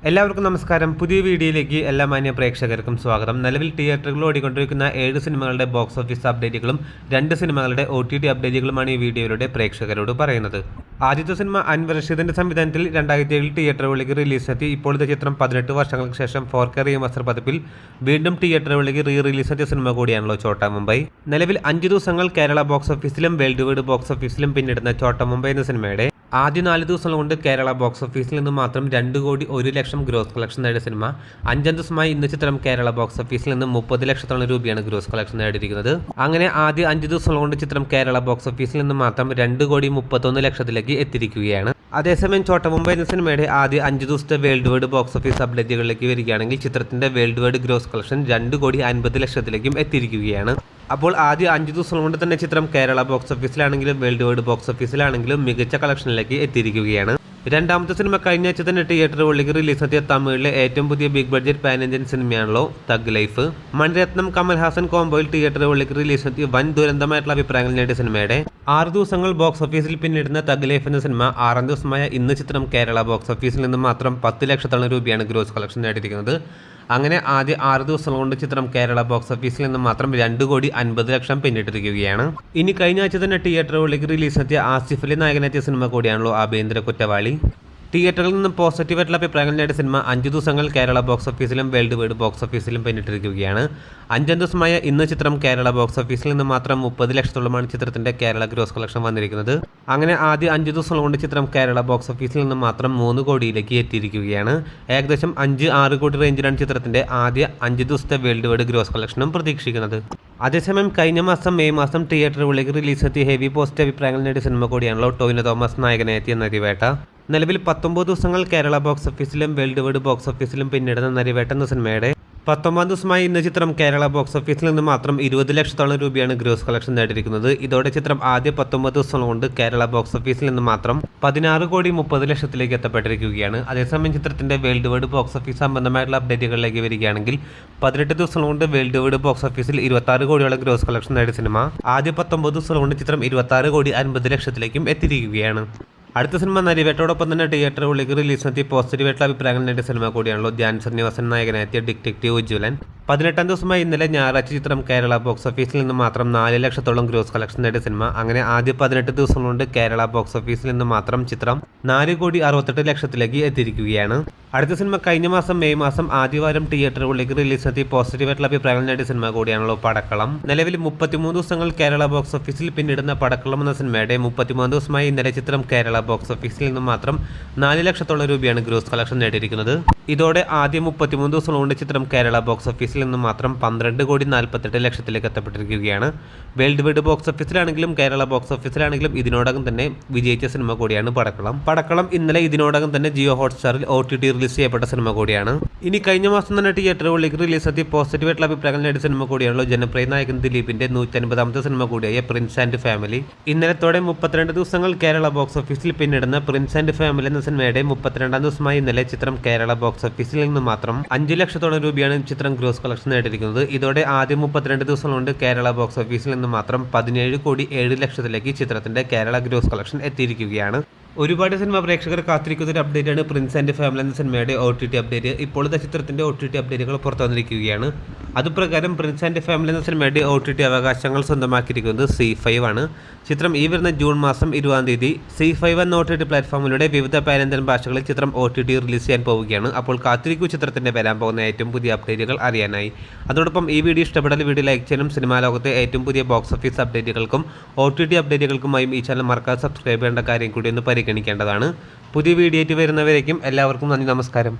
എല്ലാവർക്കും നമസ്കാരം. പുതിയ വീഡിയോയിലേക്ക് എല്ലാ മാന്യ പ്രേക്ഷകർക്കും സ്വാഗതം. നിലവിൽ തിയേറ്ററുകളിൽ ഓടിക്കൊണ്ടിരിക്കുന്ന 7 സിനിമകളുടെ ബോക്സ് ഓഫീസ് അപ്ഡേറ്റുകളും 2 സിനിമകളുടെ OTT അപ്ഡേറ്റുകളുമാണ് ഈ വീഡിയോയിലൂടെ പ്രേക്ഷകരോട് പറയുന്നത്. ആദ്യത്തെ സിനിമ അൻവർ റഷീദിന്റെ സംവിധാനത്തിൽ 2007 തിയേറ്ററുകളിലേക്ക് റിലീസെത്തി. ഇപ്പോഴത്തെ ചിത്രം 18 വർഷങ്ങൾക്ക് ശേഷം 4K റീമാസ്റ്റർ പതിപ്പിൽ വീണ്ടും തിയേറ്ററുകളിലേക്ക് റിലീസെത്തിയ സിനിമ കൂടിയാണല്ലോ ചോട്ടാ മുംബൈ. നിലവിൽ 5 ദിവസങ്ങൾ കേരള ബോക്സ് ഓഫീസിലും വേൾഡ് വൈഡ് ബോക്സ് ഓഫീസിലും പിന്നിടുന്ന ചോട്ടാ മുംബൈ എന്ന സിനിമയുടെ ആദ്യ 4 ദിവസം കൊണ്ട് കേരള ബോക്സ് ഓഫീസിൽ നിന്ന് മാത്രം 2 കോടി 1 ലക്ഷം ഗ്രോസ് കളക്ഷൻ നേടിയ സിനിമ 5 ദിവസമായി ഇന്ന് ചിത്രം കേരള ബോക്സ് ഓഫീസിൽ നിന്ന് 30 ലക്ഷത്തോളം രൂപയാണ് ഗ്രോസ് കളക്ഷൻ നേടിയിരിക്കുന്നത്. അങ്ങനെ ആദ്യ 5 ദിവസം കൊണ്ട് ചിത്രം കേരള ബോക്സ് ഓഫീസിൽ നിന്ന് മാത്രം 2 കോടി 31 ലക്ഷത്തിലേക്ക് എത്തിയിരിക്കുകയാണ്. അതേസമയം ചോട്ടാ മുംബൈ എന്ന സിനിമയുടെ ആദ്യ 5 ദിവസത്തെ വേൾഡ് വൈഡ് ബോക്സ് ഓഫീസ് അപ്ഡേറ്റുകളിലേക്ക് വരികയാണെങ്കിൽ ചിത്രത്തിന്റെ വേൾഡ് വൈഡ് ഗ്രോസ് കളക്ഷൻ 2 കോടി 50 ലക്ഷത്തിലേക്കും എത്തിയിരിക്കുകയാണ്. അപ്പോൾ ആദ്യ 5 ദിവസം കൊണ്ട് തന്നെ ചിത്രം കേരള ബോക്സ് ഓഫീസിലാണെങ്കിലും വേൾഡ് വൈഡ് ബോക്സ് ഓഫീസിലാണെങ്കിലും മികച്ച കളക്ഷനിലേക്ക് എത്തിയിരിക്കുകയാണ്. രണ്ടാമത്തെ സിനിമ കഴിഞ്ഞ ആഴ്ച തന്നെ തിയേറ്ററുകളിലേക്ക് റിലീസെത്തിയ തമിഴിലെ ഏറ്റവും പുതിയ ബിഗ് ബഡ്ജറ്റ് പാൻ ഇന്ത്യൻ സിനിമയാണല്ലോ തഗ് ലൈഫ്. മണിരത്നം കമൽഹാസൻ കോംബോയിൽ തിയേറ്ററുകളിലേക്ക് റിലീസെത്തിയ വൻ ദുരന്തമായിട്ടുള്ള അഭിപ്രായങ്ങൾ നേടിയ സിനിമയുടെ 6 ദിവസങ്ങൾ ബോക്സ് ഓഫീസിൽ പിന്നിടുന്ന തഗ് ലൈഫ് എന്ന സിനിമ 6ാം ദിവസമായ ഇന്ന് ചിത്രം കേരള ബോക്സ് ഓഫീസിൽ നിന്ന് മാത്രം 10 ലക്ഷത്തോളം രൂപയാണ് ഗ്രോസ് കളക്ഷൻ നേടിയിരിക്കുന്നത്. അങ്ങനെ ആദ്യ 6 ദിവസം കൊണ്ട് ചിത്രം കേരള ബോക്സ് ഓഫീസിൽ നിന്ന് മാത്രം 2 കോടി 50 ലക്ഷം പിന്നിട്ടിരിക്കുകയാണ്. ഇനി കഴിഞ്ഞ ആഴ്ച തന്നെ തിയേറ്ററുകളിലേക്ക് റിലീസെത്തിയ ആസിഫ് അലി നായകനെത്തിയ സിനിമ കൂടിയാണല്ലോ ആഭ്യന്തര കുറ്റവാളി. തിയേറ്ററിൽ നിന്നും പോസിറ്റീവായിട്ടുള്ള അഭിപ്രായങ്ങൾ നേടിയ സിനിമ 5 ദിവസങ്ങൾ കേരള ബോക്സ് ഓഫീസിലും വേൾഡ് വൈഡ് ബോക്സ് ഓഫീസിലും പിന്നിട്ടിരിക്കുകയാണ്. 5ാം ദിവസമായ ഇന്ന് ചിത്രം കേരള ബോക്സ് ഓഫീസിൽ നിന്ന് മാത്രം 30 ലക്ഷത്തോളമാണ് ചിത്രത്തിന്റെ കേരള ഗ്രോസ് കളക്ഷൻ വന്നിരിക്കുന്നത്. അങ്ങനെ ആദ്യ 5 ദിവസം കൊണ്ട് ചിത്രം കേരള ബോക്സ് ഓഫീസിൽ നിന്ന് മാത്രം 3 കോടിയിലേക്ക് എത്തിയിരിക്കുകയാണ്. ഏകദേശം 5-6 കോടി റേഞ്ചിലാണ് ചിത്രത്തിന്റെ ആദ്യ 5 ദിവസത്തെ വേൾഡ് വൈഡ് ഗ്രോസ് കളക്ഷനും പ്രതീക്ഷിക്കുന്നത്. അതേസമയം കഴിഞ്ഞ മാസം മെയ് മാസം തിയേറ്ററുകളിലേക്ക് റിലീസെത്തിയ ഹെവി പോസിറ്റീവ് അഭിപ്രായങ്ങൾ നേടിയ സിനിമ കൂടിയാണല്ലോ ടോവിനോ തോമസ് നായകനെത്തിയ നരിവേട്ട. നിലവിൽ 19 ദിവസങ്ങൾ കേരള ബോക്സ് ഓഫീസിലും വേൾഡ് വൈഡ് ബോക്സ് ഓഫീസിലും പിന്നിടുന്ന നരിവേട്ട എന്ന സിനിമയുടെ 19ാം ദിവസമായി ഇന്ന് ചിത്രം കേരള ബോക്സ് ഓഫീസിൽ നിന്ന് മാത്രം 20 ലക്ഷത്തോളം രൂപയാണ് ഗ്രോസ് കളക്ഷൻ നേടിയിരിക്കുന്നത്. ഇതോടെ ചിത്രം ആദ്യ 19 ദിവസം കൊണ്ട് കേരള ബോക്സ് ഓഫീസിൽ നിന്ന് മാത്രം 16 കോടി 30 ലക്ഷത്തിലേക്ക് എത്തപ്പെട്ടിരിക്കുകയാണ്. അതേസമയം ചിത്രത്തിന്റെ വേൾഡ് വൈഡ് ബോക്സ് ഓഫീസ് സംബന്ധമായിട്ടുള്ള അപ്ഡേറ്റുകളിലേക്ക് വരികയാണെങ്കിൽ 18 ദിവസം കൊണ്ട് വേൾഡ് വൈഡ് ബോക്സ് ഓഫീസിൽ 26 കോടിയോളം ഗ്രോസ് കളക്ഷൻ നേടിയ സിനിമ ആദ്യ 19 ദിവസം കൊണ്ട് ചിത്രം 26 കോടി 50 ലക്ഷത്തിലേക്കും എത്തിയിരിക്കുകയാണ്. അടുത്ത സിനിമ നരിവേട്ടോടൊപ്പം തന്നെ തിയേറ്ററുകളിലേക്ക് റിലീസെത്തി പോസിറ്റീവായിട്ടുള്ള അഭിപ്രായങ്ങൾ നേടിയ സിനിമ കൂടിയാണല്ലോ ധ്യാൻ ശ്രീനിവാസൻ നായകനെത്തിയ ഡിറ്റക്റ്റീവ് ഉജ്ജ്വലൻ. 18ാം ദിവസമായി ഇന്നലെ ഞായറാഴ്ച ചിത്രം കേരള ബോക്സ് ഓഫീസിൽ നിന്ന് മാത്രം 4 ലക്ഷത്തോളം ഗ്രോസ് കളക്ഷൻ നേടിയ സിനിമ അങ്ങനെ ആദ്യ 18 ദിവസം കൊണ്ട് കേരള ബോക്സ് ഓഫീസിൽ നിന്ന് മാത്രം ചിത്രം 4 കോടി 68 ലക്ഷത്തിലേക്ക് എത്തിയിരിക്കുകയാണ്. അടുത്ത സിനിമ കഴിഞ്ഞ മാസം മെയ് മാസം ആദ്യവാരം തിയേറ്ററുകളിലേക്ക് റിലീസെത്തി പോസിറ്റീവായിട്ടുള്ള അഭിപ്രായങ്ങൾ നേടിയ സിനിമ കൂടിയാണല്ലോ പടക്കളം. നിലവിൽ 33 ദിവസങ്ങൾ കേരള ബോക്സ് ഓഫീസിൽ പിന്നിടുന്ന പടക്കളം എന്ന സിനിമയുടെ 33 ദിവസമായി ഇന്നലെ ചിത്രം കേരള ബോക്സ് ഓഫീസിൽ നിന്ന് മാത്രം 4 ലക്ഷത്തോളം രൂപയാണ് ഗ്രോസ് കളക്ഷൻ നേടിയിരിക്കുന്നത്. ഇതോടെ ആദ്യ 33 ദിവസം കൊണ്ട് ചിത്രം കേരള ബോക്സ് ഓഫീസിൽ നിന്ന് മാത്രം 12 കോടി 48 ലക്ഷത്തിലേക്ക് എത്തപ്പെട്ടിരിക്കുകയാണ്. വേൾഡ് വൈഡ് ബോക്സ് ഓഫീസിലാണെങ്കിലും കേരള ബോക്സ് ഓഫീസിലാണെങ്കിലും ഇതിനോടകം തന്നെ വിജയിച്ച സിനിമ കൂടിയാണ് പടക്കളം ഇന്നലെ ഇതിനോടകം തന്നെ ജിയോ ഹോട്ട്സ്റ്റാറിൽ OTT റിലീസ് ചെയ്യപ്പെട്ട സിനിമ കൂടിയാണ്. ഇനി കഴിഞ്ഞ മാസം തന്നെ തിയേറ്ററുകളിലേക്ക് റിലീസെത്തി പോസിറ്റീവായിട്ടുള്ള അഭിപ്രായങ്ങൾ നേടിയ സിനിമ കൂടിയാണല്ലോ ജനപ്രിയ നായകൻ ദിലീപിന്റെ 150ാമത്തെ സിനിമ കൂടിയായ പ്രിൻസ് ആൻഡ് ഫാമിലി. ഇന്നലത്തോടെ 32 ദിവസങ്ങൾ കേരള ബോക്സ് ഓഫീസിൽ പിന്നിടുന്ന പ്രിൻസ് ആൻഡ് ഫാമിലി എന്ന സിനിമയുടെ 32ാം ദിവസമായി ഇന്നലെ ചിത്രം കേരള ബോക്സ് ഓഫീസിൽ നിന്ന് മാത്രം 5 ലക്ഷത്തോളം രൂപയാണ് ചിത്രം ഗ്രോസ് കളക്ഷൻ നേടിയിരിക്കുന്നത്. ഇതോടെ ആദ്യ 32 ദിവസം കൊണ്ട് കേരള ബോക്സ് ഓഫീസിൽ നിന്ന് മാത്രം 17 കോടി 7 ലക്ഷത്തിലേക്ക് ചിത്രത്തിന്റെ കേരള ഗ്രോസ് കളക്ഷൻ എത്തിയിരിക്കുകയാണ്. ഒരുപാട് സിനിമ പ്രേക്ഷകർ കാത്തിരിക്കുന്ന ഒരു അപ്ഡേറ്റ് ആണ് പ്രിൻസ് ആൻഡ് ഫാമിലി എന്ന സിനിമയുടെ OTT അപ്ഡേറ്റ്. ഇപ്പോഴത്തെ ചിത്രത്തിന്റെ OTT അപ്ഡേറ്റുകൾ പുറത്തു വന്നിരിക്കുകയാണ്. അതുപ്രകാരം പ്രിൻസ് ആൻഡ് ഫാമിലി എന്ന സിനിമയുടെ OTT അവകാശങ്ങൾ സ്വന്തമാക്കിയിരിക്കുന്നത് ZEE5 ആണ്. ചിത്രം ഈ വരുന്ന ജൂൺ മാസം 20ാം തീയതി ZEE5 എന്ന OTT പ്ലാറ്റ്ഫോമിലൂടെ വിവിധ പാരന്ത്യൻ ഭാഷകളിൽ ചിത്രം OTT റിലീസ് ചെയ്യാൻ പോവുകയാണ്. അപ്പോൾ കാത്തിരിക്കൂ ചിത്രത്തിന്റെ വരാൻ പോകുന്ന ഏറ്റവും പുതിയ അപ്ഡേറ്റുകൾ അറിയാനായി. അതോടൊപ്പം ഈ വീഡിയോ ഇഷ്ടപ്പെട്ടാൽ വീഡിയോ ലൈക്ക് ചെയ്യാനും സിനിമാ ലോകത്തെ ഏറ്റവും പുതിയ ബോക്സ് ഓഫീസ് അപ്ഡേറ്റുകൾക്കും OTT അപ്ഡേറ്റുകൾക്കുമായും ഈ ചാനൽ മറക്കാതെ സബ്സ്ക്രൈബ് ചെയ്യേണ്ട കാര്യം കൂടി ഒന്ന് പരിഗണിക്കേണ്ടതാണ്. പുതിയ വീഡിയോ ആയിട്ട് വരുന്നവരേക്കും എല്ലാവർക്കും നന്ദി, നമസ്കാരം.